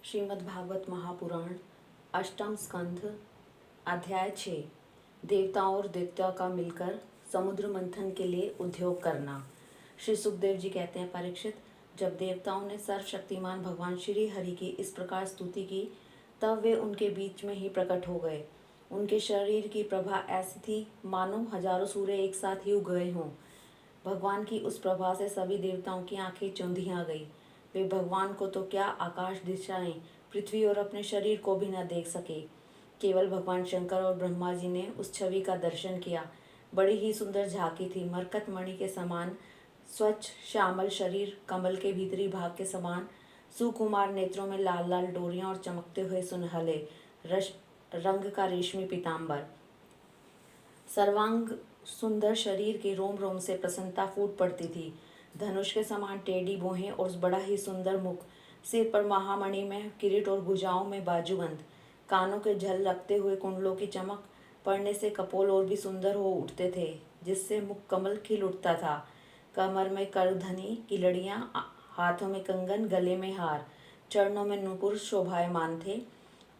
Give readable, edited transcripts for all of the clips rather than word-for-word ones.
श्रीमद्भागवत महापुराण अष्टम स्कंध अध्याय 6 देवताओं और दैत्यों का मिलकर समुद्र मंथन के लिए उद्योग करना। श्री सुखदेव जी कहते हैं, परीक्षित, जब देवताओं ने सर्वशक्तिमान भगवान श्री हरि की इस प्रकार स्तुति की तब वे उनके बीच में ही प्रकट हो गए। उनके शरीर की प्रभा ऐसी थी मानो हजारों सूर्य एक साथ ही उग गए हों। भगवान की उस प्रभा से सभी देवताओं की आंखें चौंधिया गई। वे भगवान को तो क्या, आकाश दिशाएं, पृथ्वी और अपने शरीर को भी न देख सके। केवल भगवान शंकर और ब्रह्मा जी ने उस छवि का दर्शन किया। बड़ी ही सुंदर झांकी थी। मरकत मणि के समान स्वच्छ श्यामल शरीर, कमल के भीतरी भाग के समान सुकुमार नेत्रों में लाल लाल डोरियां और चमकते हुए सुनहले रंग का रेशमी पीताम्बर। सर्वांग सुंदर शरीर के रोम रोम से प्रसन्नता फूट पड़ती थी। धनुष के समान टेढ़ी भुहें और बड़ा ही सुंदर मुख, सिर पर महामणि में किरीट और भुजाओं में बाजूबंद, कानों के झल लगते हुए कुंडलों की चमक पड़ने से कपोल और भी सुंदर हो उठते थे, जिससे मुख कमल खिल उठता था। कमर में करधनी की लड़ियां, हाथों में कंगन, गले में हार, चरणों में नुपुर शोभायमान थे।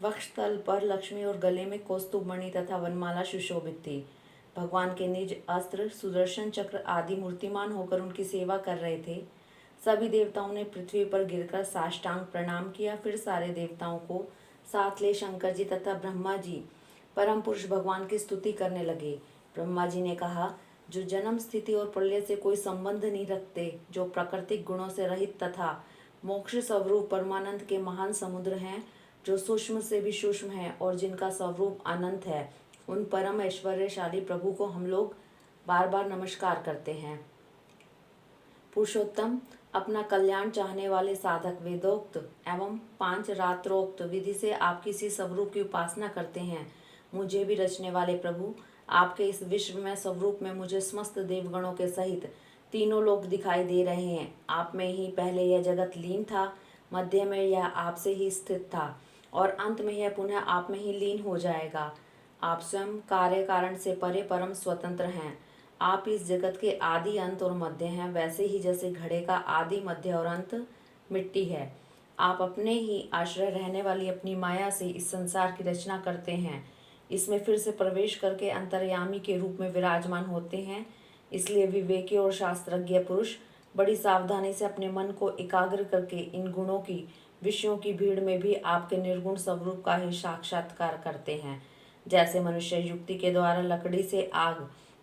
वक्षस्थल पर लक्ष्मी और गले में कौस्तुभ मणि तथा वनमाला सुशोभित थी। भगवान के निज अस्त्र, सुदर्शन चक्र आदि मूर्तिमान होकर उनकी सेवा कर रहे थे। सभी देवताओं ने पृथ्वी पर गिरकर साष्टांग प्रणाम किया। फिर सारे देवताओं को साथ ले शंकर जी तथा ब्रह्मा जी परम पुरुष भगवान की स्तुति करने लगे। ब्रह्मा जी ने कहा, जो जन्म, स्थिति और प्रलय से कोई संबंध नहीं रखते, जो प्राकृतिक गुणों से रहित तथा मोक्ष स्वरूप परमानंद के महान समुद्र हैं, जो सूक्ष्म से भी सूक्ष्म हैं और जिनका स्वरूप अनंत है, उन परम ऐश्वर्यशाली प्रभु को हम लोग बार बार नमस्कार करते हैं। पुरुषोत्तम, अपना कल्याण चाहने वाले साधक वेदोक्त एवं 5 रात्रोक्त विधि से आपकी इसी स्वरूप की उपासना करते हैं। मुझे भी रचने वाले प्रभु, आपके इस विश्व में स्वरूप में मुझे समस्त देवगणों के सहित तीनों लोग दिखाई दे रहे हैं। आप में ही पहले यह जगत लीन था, मध्य में यह आपसे ही स्थित था और अंत में यह पुनः आप में ही लीन हो जाएगा। आप स्वयं कार्य कारण से परे परम स्वतंत्र हैं। आप इस जगत के आदि, अंत और मध्य हैं, वैसे ही जैसे घड़े का आदि, मध्य और अंत मिट्टी है। आप अपने ही आश्रय रहने वाली अपनी माया से इस संसार की रचना करते हैं। इसमें फिर से प्रवेश करके अंतर्यामी के रूप में विराजमान होते हैं। इसलिए विवेकी और शास्त्रज्ञ पुरुष बड़ी सावधानी से अपने मन को एकाग्र करके इन गुणों की, विषयों की भीड़ में भी आपके निर्गुण स्वरूप का ही साक्षात्कार करते हैं। जैसे मनुष्य युक्ति के द्वारा लकड़ी से आग,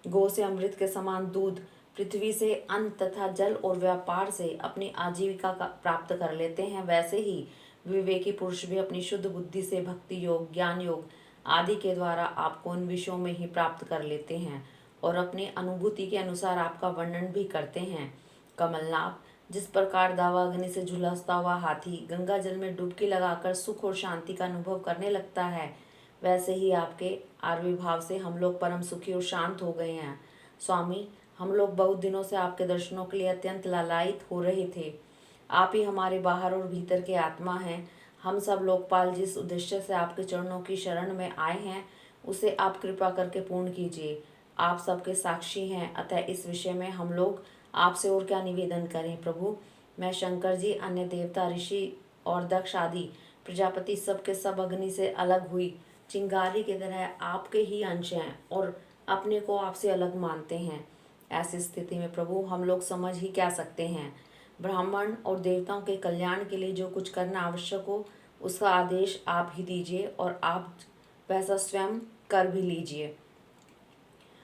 गौ से अमृत के समान दूध, पृथ्वी से अन्न तथा जल और व्यापार से अपनी आजीविका का प्राप्त कर लेते हैं, वैसे ही विवेकी पुरुष भी अपनी शुद्ध बुद्धि से भक्ति योग, ज्ञान योग आदि के द्वारा आपको उन विषयों में ही प्राप्त कर लेते हैं और अपनी अनुभूति के अनुसार आपका वर्णन भी करते हैं। कमलनाभ, जिस प्रकार दावा अग्नि से झुलसता हुआ हाथी गंगा जल में डुबकी लगाकर सुख और शांति का अनुभव करने लगता है, वैसे ही आपके आविर्भाव से हम लोग परम सुखी और शांत हो गए हैं। स्वामी, हम लोग बहुत दिनों से आपके दर्शनों के लिए अत्यंत लालायित हो रहे थे। आप ही हमारे बाहर और भीतर के आत्मा हैं। हम सब लोकपाल जिस उद्देश्य से आपके चरणों की शरण में आए हैं, उसे आप कृपा करके पूर्ण कीजिए। आप सबके साक्षी हैं, अतः इस विषय में हम लोग आपसे और क्या निवेदन करें। प्रभु, मैं शंकर जी, अन्य देवता, ऋषि और दक्ष आदि प्रजापति सब के सब अग्नि से अलग हुई चिंगारी की तरह आपके ही अंश हैं और अपने को आपसे अलग मानते हैं। ऐसी स्थिति में प्रभु, हम लोग समझ ही क्या सकते हैं। ब्राह्मण और देवताओं के कल्याण के लिए जो कुछ करना आवश्यक हो, उसका आदेश आप ही दीजिए और आप वैसा स्वयं कर भी लीजिए।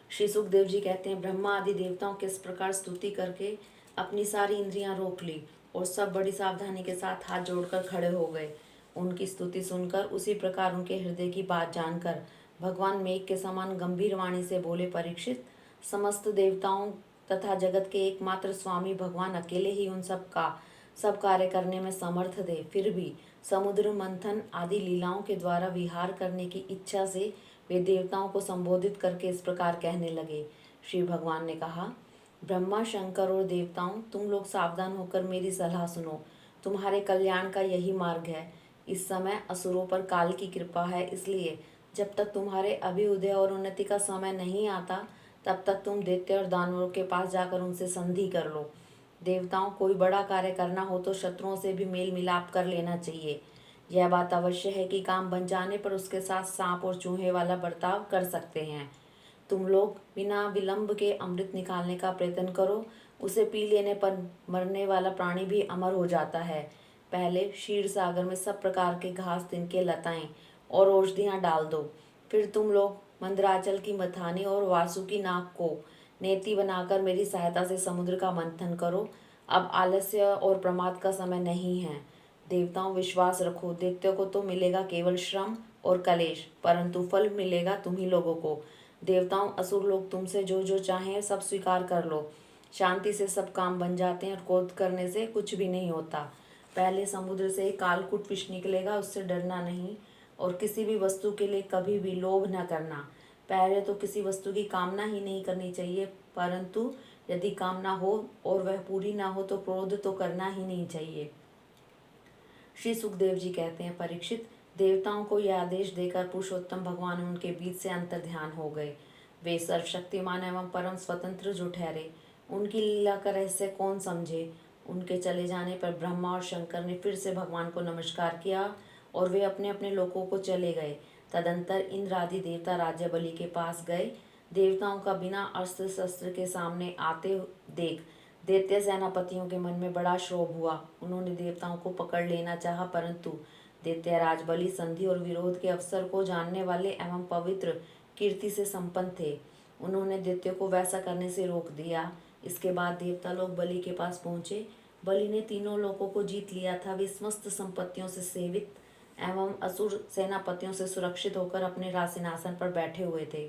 श्री सुखदेव जी कहते हैं, ब्रह्मा आदि देवताओं के इस प्रकार स्तुति करके अपनी सारी इंद्रियां रोक ली और सब बड़ी सावधानी के साथ हाथ जोड़कर खड़े हो गए। उनकी स्तुति सुनकर, उसी प्रकार उनके हृदय की बात जानकर भगवान मेघ के समान गंभीर वाणी से बोले, परीक्षित, समस्त देवताओं तथा जगत के एकमात्र स्वामी भगवान अकेले ही उन सब का सब कार्य करने में समर्थ थे। फिर भी समुद्र मंथन आदि लीलाओं के द्वारा विहार करने की इच्छा से वे देवताओं को संबोधित करके इस प्रकार कहने लगे। श्री भगवान ने कहा, ब्रह्मा, शंकर और देवताओं, तुम लोग सावधान होकर मेरी सलाह सुनो। तुम्हारे कल्याण का यही मार्ग है। इस समय असुरों पर काल की कृपा है, इसलिए जब तक तुम्हारे अभ्युदय और उन्नति का समय नहीं आता, तब तक तुम दैत्य और दानवों के पास जाकर उनसे संधि कर लो। देवताओं, कोई बड़ा कार्य करना हो तो शत्रुओं से भी मेल मिलाप कर लेना चाहिए। यह बात अवश्य है कि काम बन जाने पर उसके साथ सांप और चूहे वाला बर्ताव कर सकते हैं। तुम लोग बिना विलंब के अमृत निकालने का प्रयत्न करो। उसे पी लेने पर मरने वाला प्राणी भी अमर हो जाता है। पहले क्षीर सागर में सब प्रकार के घास, तिनके, लताएं और औषधियाँ डाल दो। फिर तुम लोग मंदराचल की मथानी और वासुकी नाग को नेति बनाकर मेरी सहायता से समुद्र का मंथन करो। अब आलस्य और प्रमाद का समय नहीं है। देवताओं, विश्वास रखो, दैत्यों को तो मिलेगा केवल श्रम और कलेश, परंतु फल मिलेगा तुम्ही लोगों को। देवताओं, असुर लोग तुमसे जो जो चाहें सब स्वीकार कर लो। शांति से सब काम बन जाते हैं और क्रोध करने से कुछ भी नहीं होता। पहले समुद्र से एक कालकूट विष निकलेगा, उससे डरना नहीं और किसी भी वस्तु के लिए कभी भी लोभ न करना। पहले तो किसी वस्तु की कामना ही नहीं करनी चाहिए, परंतु यदि कामना हो और वह पूरी ना हो तो क्रोध तो करना ही नहीं चाहिए। श्री सुखदेव जी कहते हैं, परीक्षित, देवताओं को यह आदेश देकर पुरुषोत्तम भगवान उनके बीच से अंतर ध्यान हो गए। वे सर्वशक्तिमान एवं परम स्वतंत्र जो ठहरे, उनकी लीला का रहस्य कौन समझे। उनके चले जाने पर ब्रह्मा और शंकर ने फिर से भगवान को नमस्कार किया और वे अपने अपने लोकों को चले गए। तदंतर इंद्र आदि देवता राज्य बलि के पास गए। देवताओं का बिना अस्त्र शस्त्र के सामने आते देख दैत्य सेनापतियों के मन में बड़ा क्षोभ हुआ। उन्होंने देवताओं को पकड़ लेना चाहा, परंतु दैत्यराज बलि संधि और विरोध के अवसर को जानने वाले एवं पवित्र कीर्ति से संपन्न थे। उन्होंने दैत्यों को वैसा करने से रोक दिया। इसके बाद देवता लोग बलि के पास पहुंचे। बलि ने तीनों लोगों को जीत लिया था। वे समस्त संपत्तियों से सेवित एवं असुर सेनापतियों से सुरक्षित होकर अपने राज सिंहासन पर बैठे हुए थे।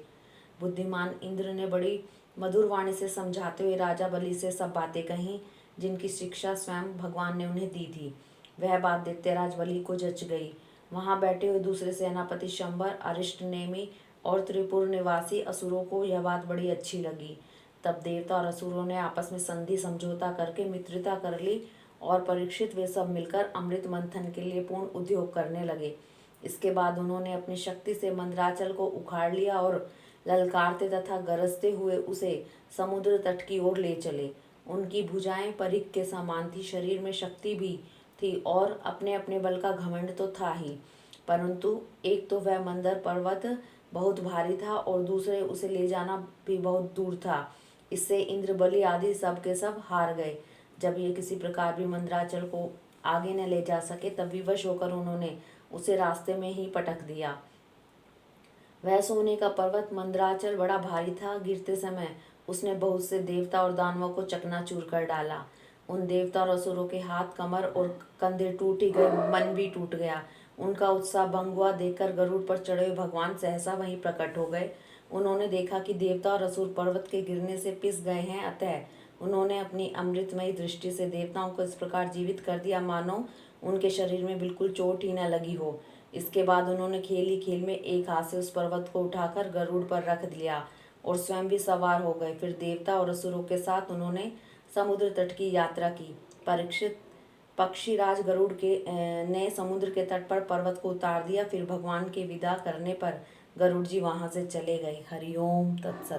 बुद्धिमान इंद्र ने बड़ी मधुर वाणी से समझाते हुए राजा बलि से सब बातें कहीं, जिनकी शिक्षा स्वयं भगवान ने उन्हें दी थी। वह बात दैत्यराज बलि को जच गई। वहां बैठे हुए दूसरे सेनापति शंबर, अरिष्टनेमी और त्रिपुर निवासी असुरों को यह बात बड़ी अच्छी लगी। तब देवता और असुरों ने आपस में संधि समझौता करके मित्रता कर ली और परीक्षित वे सब मिलकर अमृत मंथन के लिए पूर्ण उद्योग करने लगे। इसके बाद उन्होंने अपनी शक्ति से मंदराचल को उखाड़ लिया और ललकारते तथा गरजते हुए उसे समुद्र तट की ओर ले चले। उनकी भुजाएं परिख के समान थी, शरीर में शक्ति भी थी और अपने अपने बल का घमंड तो था ही, परंतु एक तो वह मंदर पर्वत बहुत भारी था और दूसरे उसे ले जाना भी बहुत दूर था। इससे इंद्र, बलि आदि सब के सब हार गए। जब ये किसी प्रकार भी मंदराचल को आगे न ले जा सके, तब विवश होकर उन्होंने उसे रास्ते में ही पटक दिया। वह सोने का पर्वत मंदराचल बड़ा भारी था। गिरते समय उसने बहुत से देवता और दानवों को चकनाचूर कर डाला। उन देवता और असुरों के हाथ, कमर और कंधे टूट ही गए, मन भी टूट गया। उनका उत्साह भंग हुआ देखकर गरुड़ पर चढ़े हुए भगवान सहसा वहीं प्रकट हो गए। उन्होंने देखा कि देवता और असुर पर्वत के गिरने से पिस गए हैं, अतः उन्होंने अपनी अमृतमयी दृष्टि से देवताओं को इस प्रकार जीवित कर दिया मानो उनके शरीर में बिल्कुल चोट ही न लगी हो। इसके बाद उन्होंने खेल ही खेल में एक हाथ से उस पर्वत को उठाकर गरुड़ पर रख दिया और स्वयं भी सवार हो गए। फिर देवता और असुरों के साथ उन्होंने समुद्र तट की यात्रा की। परीक्षित, पक्षीराज गरुड़ ने समुद्र के तट पर पर्वत को उतार दिया। फिर भगवान के विदा करने पर गरुड़ जी वहां से चले गए। हरिओम तत्सत।